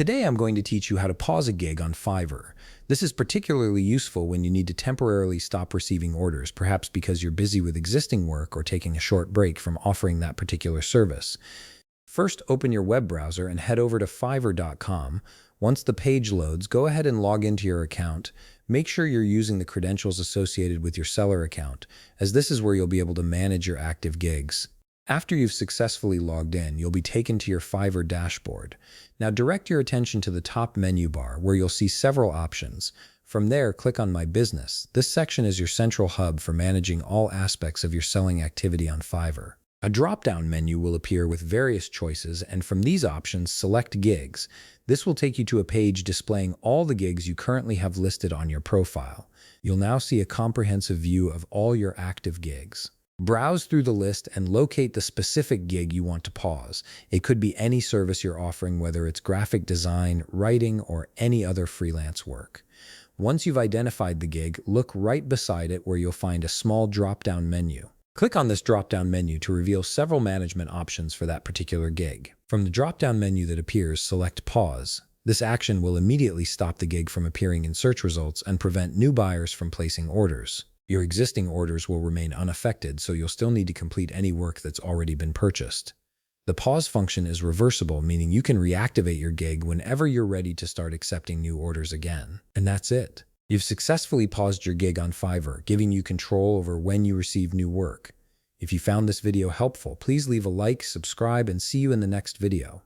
Today I'm going to teach you how to pause a gig on Fiverr. This is particularly useful when you need to temporarily stop receiving orders, perhaps because you're busy with existing work or taking a short break from offering that particular service. First, open your web browser and head over to fiverr.com. Once the page loads, go ahead and log into your account. Make sure you're using the credentials associated with your seller account, as this is where you'll be able to manage your active gigs. After you've successfully logged in, you'll be taken to your Fiverr dashboard. Now direct your attention to the top menu bar where you'll see several options. From there, click on My Business. This section is your central hub for managing all aspects of your selling activity on Fiverr. A drop-down menu will appear with various choices, and from these options, select Gigs. This will take you to a page displaying all the gigs you currently have listed on your profile. You'll now see a comprehensive view of all your active gigs. Browse through the list and locate the specific gig you want to pause. It could be any service you're offering, whether it's graphic design, writing, or any other freelance work. Once you've identified the gig, look right beside it where you'll find a small drop-down menu. Click on this drop-down menu to reveal several management options for that particular gig. From the drop-down menu that appears, select Pause. This action will immediately stop the gig from appearing in search results and prevent new buyers from placing orders. Your existing orders will remain unaffected, so you'll still need to complete any work that's already been purchased. The pause function is reversible, meaning you can reactivate your gig whenever you're ready to start accepting new orders again. And that's it. You've successfully paused your gig on Fiverr, giving you control over when you receive new work. If you found this video helpful, please leave a like, subscribe, and see you in the next video.